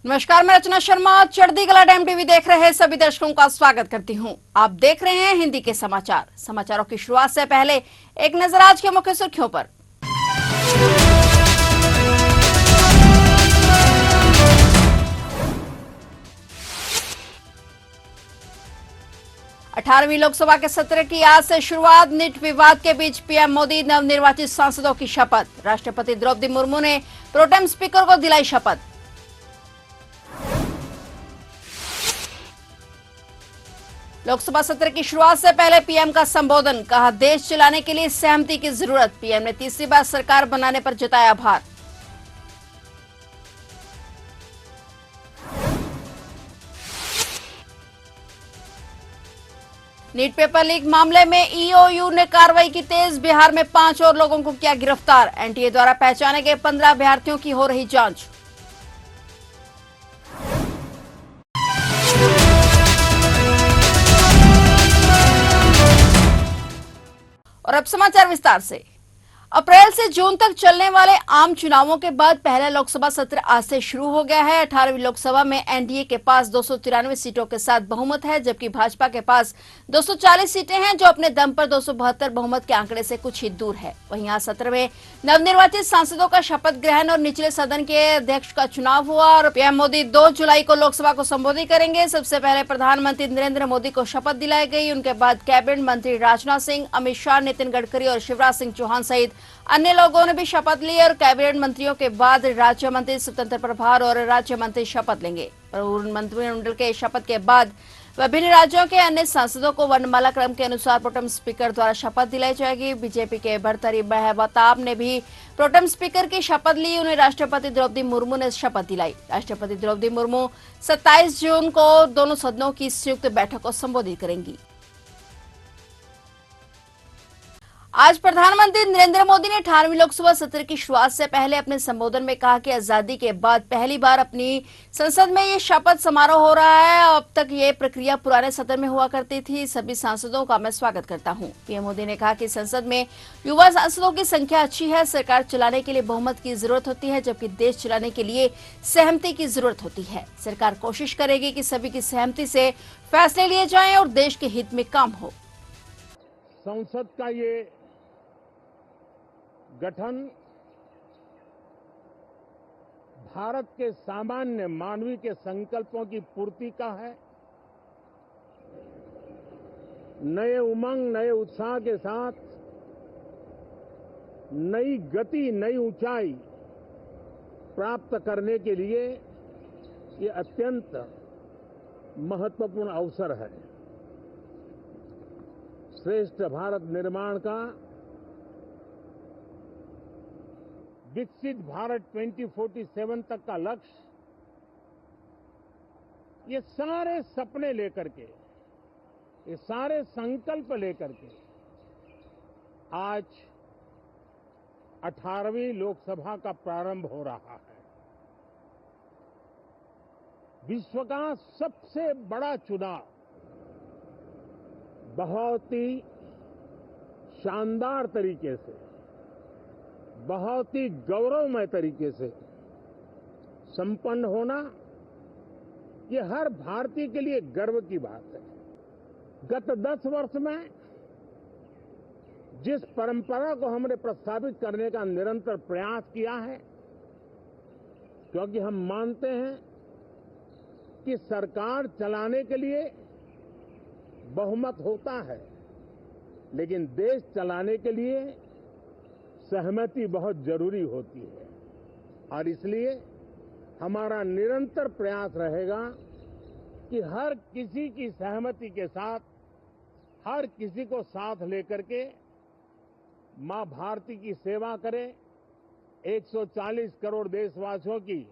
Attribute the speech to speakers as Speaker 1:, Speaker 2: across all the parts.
Speaker 1: नमस्कार, मैं रचना शर्मा। चढ़ती कला टाइम टीवी देख रहे सभी दर्शकों का स्वागत करती हूं। आप देख रहे हैं हिंदी के समाचार। समाचारों की शुरुआत से पहले एक नजर आज के मुख्य सुर्खियों पर। अठारहवीं लोकसभा के सत्र की आज से शुरुआत। नीट विवाद के बीच पीएम मोदी नवनिर्वाचित सांसदों की शपथ। राष्ट्रपति द्रौपदी मुर्मू ने प्रोटेम स्पीकर को दिलाई शपथ। लोकसभा सत्र की शुरुआत से पहले पीएम का संबोधन। कहा, देश चलाने के लिए सहमति की जरूरत। पीएम ने तीसरी बार सरकार बनाने पर जताया आभार। नीट पेपर लीक मामले में ईओयू ने कार्रवाई की तेज। बिहार में 5 और लोगों को किया गिरफ्तार। एनटीए द्वारा पहचाने गए 15 अभ्यर्थियों की हो रही जांच। और अब समाचार विस्तार से। अप्रैल से जून तक चलने वाले आम चुनावों के बाद पहला लोकसभा सत्र आज से शुरू हो गया है। 18वीं लोकसभा में एनडीए के पास 293 सीटों के साथ बहुमत है, जबकि भाजपा के पास 240 सीटें हैं, जो अपने दम पर 272 बहुमत के आंकड़े से कुछ ही दूर है। वहीं आज सत्र में नवनिर्वाचित सांसदों का शपथ ग्रहण और निचले सदन के अध्यक्ष का चुनाव हुआ और पीएम मोदी 2 जुलाई को लोकसभा को संबोधित करेंगे। सबसे पहले प्रधानमंत्री नरेंद्र मोदी को शपथ दिलाई गई। उनके बाद कैबिनेट मंत्री राजनाथ सिंह, अमित शाह, नितिन गडकरी और शिवराज सिंह चौहान सहित अन्य लोगों ने भी शपथ ली और कैबिनेट मंत्रियों के बाद राज्य मंत्री स्वतंत्र प्रभार और राज्य मंत्री शपथ लेंगे। और मंत्रिमंडल के शपथ के बाद विभिन्न राज्यों के अन्य सांसदों को वर्णमाला क्रम के अनुसार प्रोटेम स्पीकर द्वारा शपथ दिलाई जाएगी। बीजेपी के भर्तृहरि महताब ने भी प्रोटेम स्पीकर की शपथ ली। उन्हें राष्ट्रपति द्रौपदी मुर्मू ने शपथ दिलाई। राष्ट्रपति द्रौपदी मुर्मू 27 जून को दोनों सदनों की संयुक्त बैठक को संबोधित करेंगी। आज प्रधानमंत्री नरेंद्र मोदी ने 18वीं लोकसभा सत्र की शुरुआत से पहले अपने संबोधन में कहा कि आजादी के बाद पहली बार अपनी संसद में ये शपथ समारोह हो रहा है। अब तक ये प्रक्रिया पुराने सत्र में हुआ करती थी। सभी सांसदों का मैं स्वागत करता हूं। पीएम मोदी ने कहा कि संसद में युवा सांसदों की संख्या अच्छी है। सरकार चलाने के लिए बहुमत की जरूरत होती है, जबकि देश चलाने के लिए सहमति की जरूरत होती है। सरकार कोशिश करेगी कि सभी की सहमति से फैसले लिए जाएं और देश के हित में काम हो।
Speaker 2: संसद का ये गठन भारत के सामान्य मानवीय के संकल्पों की पूर्ति का है। नए उमंग, नए उत्साह के साथ नई गति, नई ऊंचाई प्राप्त करने के लिए ये अत्यंत महत्वपूर्ण अवसर है। श्रेष्ठ भारत निर्माण का, विकसित भारत 2047 तक का लक्ष्य, ये सारे सपने लेकर के, ये सारे संकल्प लेकर के आज 18वीं लोकसभा का प्रारंभ हो रहा है। विश्व का सबसे बड़ा चुनाव बहुत ही शानदार तरीके से, बहुत ही गौरवमय तरीके से संपन्न होना, ये हर भारतीय के लिए गर्व की बात है। गत 10 वर्ष में जिस परंपरा को हमने प्रस्तावित करने का निरंतर प्रयास किया है, क्योंकि हम मानते हैं कि सरकार चलाने के लिए बहुमत होता है, लेकिन देश चलाने के लिए सहमति बहुत जरूरी होती है। और इसलिए हमारा निरंतर प्रयास रहेगा कि हर किसी की सहमति के साथ, हर किसी को साथ लेकर के मां भारती की सेवा करें, 140 करोड़ देशवासियों की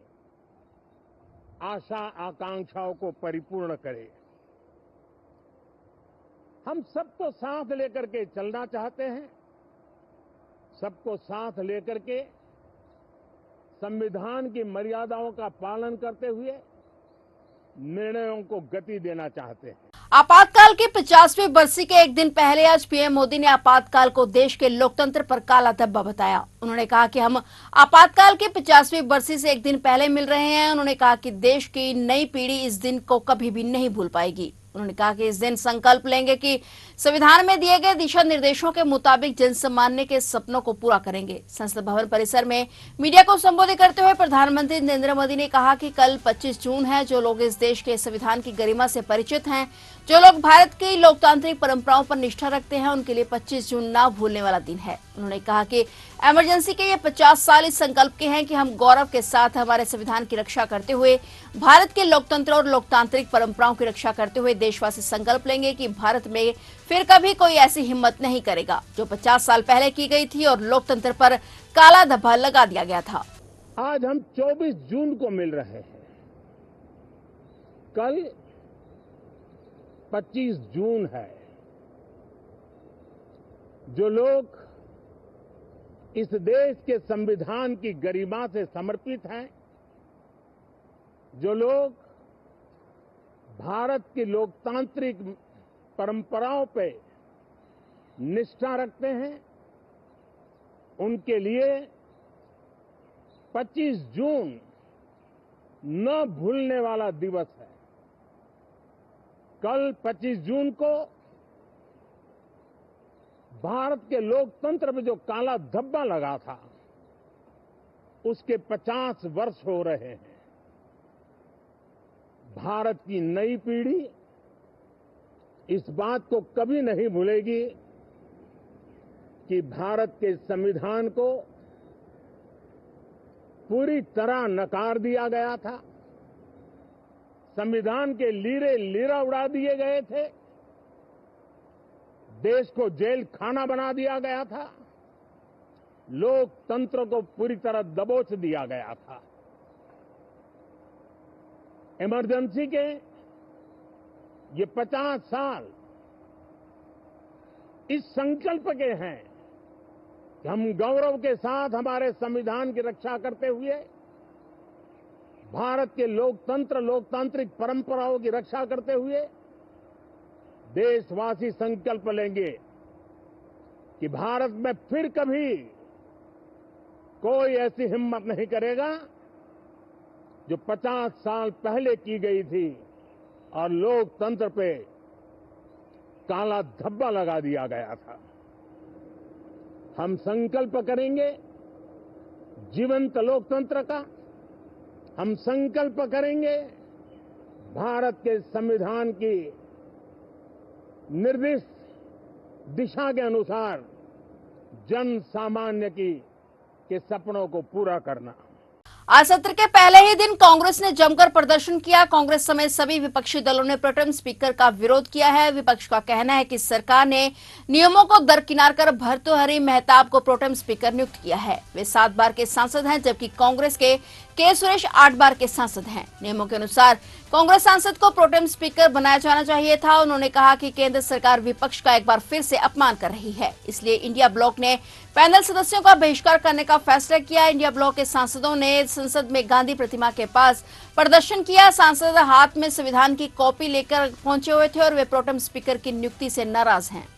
Speaker 2: आशा आकांक्षाओं को परिपूर्ण करें। हम सबको साथ लेकर के चलना चाहते हैं। सबको साथ लेकर के संविधान की मर्यादाओं का पालन करते हुए निर्णयों को गति देना चाहते हैं।
Speaker 1: आपातकाल की 50वीं बरसी के एक दिन पहले आज पीएम मोदी ने आपातकाल को देश के लोकतंत्र पर काला धब्बा बताया। उन्होंने कहा कि हम आपातकाल की 50वीं बरसी से एक दिन पहले मिल रहे हैं। उन्होंने कहा कि देश की नई पीढ़ी इस दिन को कभी भी नहीं भूल पाएगी। उन्होंने कहा कि इस दिन संकल्प लेंगे कि संविधान में दिए गए दिशा निर्देशों के मुताबिक जन सामान्य के सपनों को पूरा करेंगे। संसद भवन परिसर में मीडिया को संबोधित करते हुए प्रधानमंत्री नरेंद्र मोदी ने कहा कि कल 25 जून है। जो लोग इस देश के संविधान की गरिमा से परिचित हैं, जो लोग भारत की लोकतांत्रिक परंपराओं पर निष्ठा रखते हैं, उनके लिए 25 जून ना भूलने वाला दिन है। उन्होंने कहा कि इमरजेंसी के ये 50 साल इस संकल्प के हैं कि हम गौरव के साथ हमारे संविधान की रक्षा करते हुए भारत के लोकतंत्र और लोकतांत्रिक परंपराओं की रक्षा करते हुए देशवासी संकल्प लेंगे कि भारत में फिर कभी कोई ऐसी हिम्मत नहीं करेगा जो 50 साल पहले की गई थी और लोकतंत्र पर काला धब्बा लगा दिया गया था।
Speaker 2: आज हम 24 जून को मिल रहे हैं। कल 25 जून है। जो लोग इस देश के संविधान की गरिमा से समर्पित हैं, जो लोग भारत की लोकतांत्रिक परंपराओं पे निष्ठा रखते हैं, उनके लिए 25 जून न भूलने वाला दिवस है। कल 25 जून को भारत के लोकतंत्र में जो काला धब्बा लगा था, उसके 50 वर्ष हो रहे हैं। भारत की नई पीढ़ी इस बात को कभी नहीं भूलेगी कि भारत के संविधान को पूरी तरह नकार दिया गया था। संविधान के लीरे लीरा उड़ा दिए गए थे। देश को जेल खाना बना दिया गया था। लोकतंत्र को पूरी तरह दबोच दिया गया था। इमरजेंसी के ये 50 साल इस संकल्प के हैं कि हम गौरव के साथ हमारे संविधान की रक्षा करते हुए भारत के लोकतंत्र लोकतांत्रिक परंपराओं की रक्षा करते हुए देशवासी संकल्प लेंगे कि भारत में फिर कभी कोई ऐसी हिम्मत नहीं करेगा जो 50 साल पहले की गई थी और लोकतंत्र पे काला धब्बा लगा दिया गया था। हम संकल्प करेंगे जीवंत लोकतंत्र का। हम संकल्प करेंगे भारत के संविधान की निर्दिष्ट दिशा के अनुसार जन सामान्य के सपनों को पूरा करना।
Speaker 1: आज सत्र के पहले ही दिन कांग्रेस ने जमकर प्रदर्शन किया। कांग्रेस समेत सभी विपक्षी दलों ने प्रोटेम स्पीकर का विरोध किया है। विपक्ष का कहना है कि सरकार ने नियमों को दरकिनार कर भर्तृहरि मेहताब को प्रोटेम स्पीकर नियुक्त किया है। वे 7 बार के सांसद हैं, जबकि कांग्रेस के सुरेश 8 बार के सांसद हैं। नियमों के अनुसार कांग्रेस सांसद को प्रोटेम स्पीकर बनाया जाना चाहिए था। उन्होंने कहा कि केंद्र सरकार विपक्ष का एक बार फिर से अपमान कर रही है, इसलिए इंडिया ब्लॉक ने पैनल सदस्यों का बहिष्कार करने का फैसला किया। इंडिया ब्लॉक के सांसदों ने संसद में गांधी प्रतिमा के पास प्रदर्शन किया। सांसद हाथ में संविधान की कॉपी लेकर पहुंचे हुए थे और वे प्रोटेम स्पीकर की नियुक्ति से नाराज हैं।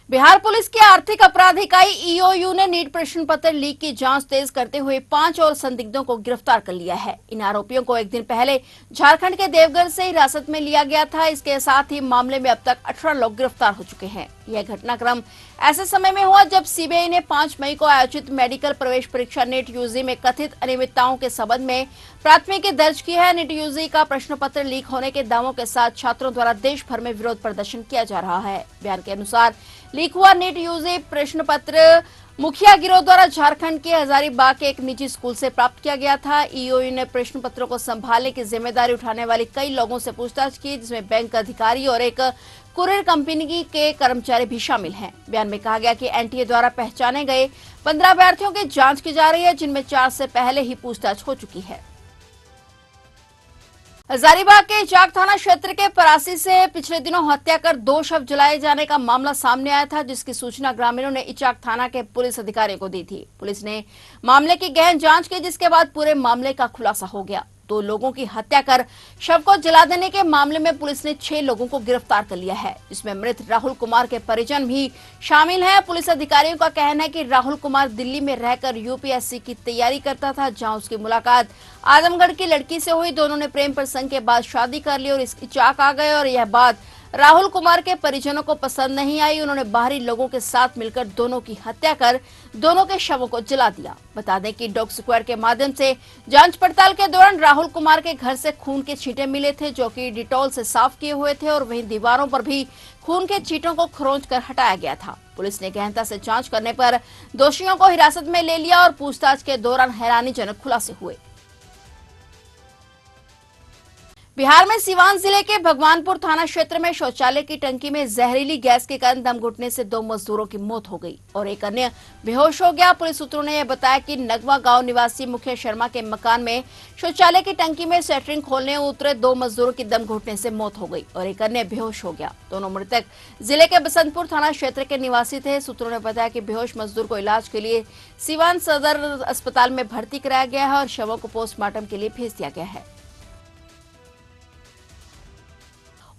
Speaker 1: बिहार पुलिस की आर्थिक अपराध इकाई ईओयू ने नीट प्रश्न पत्र लीक की जांच तेज करते हुए 5 और संदिग्धों को गिरफ्तार कर लिया है। इन आरोपियों को एक दिन पहले झारखंड के देवघर से हिरासत में लिया गया था। इसके साथ ही मामले में अब तक 18 लोग गिरफ्तार हो चुके हैं। यह घटनाक्रम ऐसे समय में हुआ जब सीबीआई ने 5 मई को आयोजित मेडिकल प्रवेश परीक्षा नीट यूजी में कथित अनियमितताओं के संबंध में प्राथमिकी दर्ज की है। नीट यूजी का प्रश्न पत्र लीक होने के दावों के साथ छात्रों द्वारा देश भर में विरोध प्रदर्शन किया जा रहा है। बयान के अनुसार लीक हुआ नीट यूजी प्रश्न पत्र मुखिया गिरोह द्वारा झारखंड के हजारीबाग के एक निजी स्कूल से प्राप्त किया गया था। ईओयू ने प्रश्न पत्रों को संभालने की जिम्मेदारी उठाने वाले कई लोगों से पूछताछ की, जिसमें बैंक अधिकारी और एक कुरियर कंपनी के कर्मचारी भी शामिल हैं। बयान में कहा गया कि एनटीए द्वारा पहचाने गए 15 अभ्यर्थियों की जांच की जा रही है, जिनमें 4 से पहले ही पूछताछ हो चुकी है। हजारीबाग के इचाक थाना क्षेत्र के परासी से पिछले दिनों हत्या कर 2 शव जलाए जाने का मामला सामने आया था, जिसकी सूचना ग्रामीणों ने इचाक थाना के पुलिस अधिकारियों को दी थी। पुलिस ने मामले की गहन जांच की, जिसके बाद पूरे मामले का खुलासा हो गया। 2 लोगों की हत्या कर शव को जला देने के मामले में पुलिस ने 6 लोगों को गिरफ्तार कर लिया है, जिसमें मृत राहुल कुमार के परिजन भी शामिल हैं। पुलिस अधिकारियों का कहना है कि राहुल कुमार दिल्ली में रहकर यूपीएससी की तैयारी करता था, जहां उसकी मुलाकात आजमगढ़ की लड़की से हुई। दोनों ने प्रेम प्रसंग के बाद शादी कर ली और इसकी चाक आ गए और यह बात राहुल कुमार के परिजनों को पसंद नहीं आई। उन्होंने बाहरी लोगों के साथ मिलकर दोनों की हत्या कर दोनों के शवों को जला दिया। बता दें कि डॉग स्क्वाड के माध्यम से जांच पड़ताल के दौरान राहुल कुमार के घर से खून के छींटे मिले थे, जो कि डिटॉल से साफ किए हुए थे और वहीं दीवारों पर भी खून के छींटों को खरोंच कर हटाया गया था। पुलिस ने गहनता से जांच करने पर दोषियों को हिरासत में ले लिया और पूछताछ के दौरान हैरानीजनक खुलासे हुए। बिहार में सीवान जिले के भगवानपुर थाना क्षेत्र में शौचालय की टंकी में जहरीली गैस के कारण दम घुटने से 2 मजदूरों की मौत हो गई और एक अन्य बेहोश हो गया। पुलिस सूत्रों ने यह बताया कि नगवा गांव निवासी मुखिया शर्मा के मकान में शौचालय की टंकी में सेटरिंग खोलने उतरे 2 मजदूरों की दम घुटने से मौत हो गई और एक अन्य बेहोश हो गया। दोनों मृतक जिले के बसंतपुर थाना क्षेत्र के निवासी थे। सूत्रों ने बताया कि बेहोश मजदूर को इलाज के लिए सीवान सदर अस्पताल में भर्ती कराया गया है और शवों को पोस्टमार्टम के लिए भेज दिया गया है।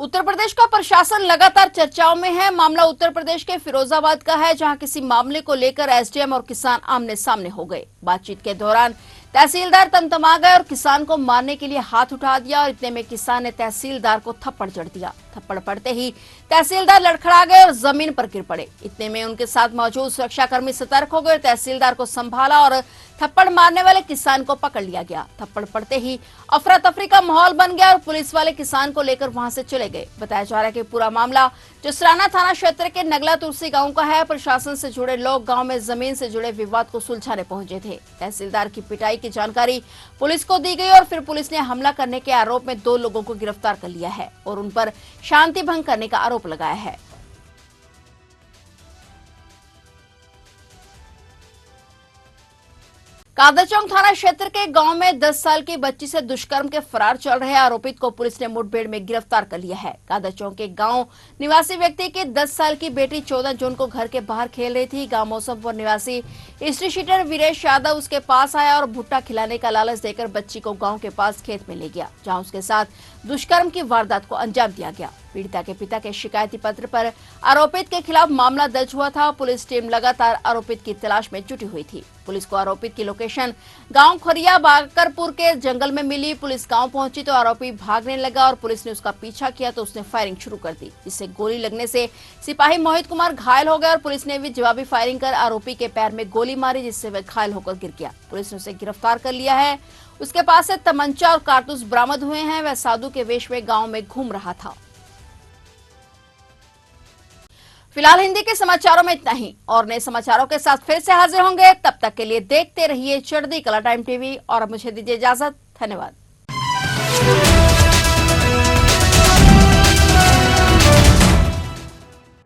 Speaker 1: उत्तर प्रदेश का प्रशासन लगातार चर्चाओं में है। मामला उत्तर प्रदेश के फिरोजाबाद का है, जहां किसी मामले को लेकर एसडीएम और किसान आमने सामने हो गए। बातचीत के दौरान तहसीलदार तमतमा गए और किसान को मारने के लिए हाथ उठा दिया और इतने में किसान ने तहसीलदार को थप्पड़ जड़ दिया। थप्पड़ पड़ते ही तहसीलदार लड़खड़ा गए और जमीन पर गिर पड़े। इतने में उनके साथ मौजूद सुरक्षाकर्मी सतर्क हो गए और तहसीलदार को संभाला और थप्पड़ मारने वाले किसान को पकड़ लिया गया। थप्पड़ पड़ते ही अफरा तफरी का माहौल बन गया और पुलिस वाले किसान को लेकर वहां से चले गए। बताया जा रहा है कि पूरा मामला जसराना थाना क्षेत्र के नगला तुलसी गांव का है। प्रशासन से जुड़े लोग गांव में जमीन से जुड़े विवाद को सुलझाने पहुंचे थे। तहसीलदार की पिटाई की जानकारी पुलिस को दी गई और फिर पुलिस ने हमला करने के आरोप में 2 लोगों को गिरफ्तार कर लिया है और उन पर शांति भंग करने का आरोप लगाया है। कादरचौक थाना क्षेत्र के गांव में 10 साल की बच्ची से दुष्कर्म के फरार चल रहे आरोपित को पुलिस ने मुठभेड़ में गिरफ्तार कर लिया है। कादरचौक के गांव निवासी व्यक्ति की 10 साल की बेटी 14 जून को घर के बाहर खेल रही थी। गांव मौसमपुर निवासी हिस्ट्री शीटर वीरेश यादव उसके पास आया और भुट्टा खिलाने का लालच देकर बच्ची को गाँव के पास खेत में ले गया, जहाँ उसके साथ दुष्कर्म की वारदात को अंजाम दिया गया। पीड़िता के पिता के शिकायती पत्र पर आरोपित के खिलाफ मामला दर्ज हुआ था। पुलिस टीम लगातार आरोपित की तलाश में जुटी हुई थी। पुलिस को आरोपित की लोकेशन गांव खोरिया बाकरपुर के जंगल में मिली। पुलिस गांव पहुंची तो आरोपी भागने लगा और पुलिस ने उसका पीछा किया तो उसने फायरिंग शुरू कर दी, जिससे गोली लगने से सिपाही मोहित कुमार घायल हो गए और पुलिस ने भी जवाबी फायरिंग कर आरोपी के पैर में गोली मारी, जिससे वह घायल होकर गिर गया। पुलिस ने उसे गिरफ्तार कर लिया है। उसके पास से तमंचा और कारतूस बरामद हुए हैं। वह साधु के वेश में गाँव में घूम रहा था। फिलहाल हिंदी के समाचारों में इतना ही और नए समाचारों के साथ फिर से हाजिर होंगे। तब तक के लिए देखते रहिए चढ़ती कला टाइम टीवी और अब मुझे दीजिए इजाजत। धन्यवाद।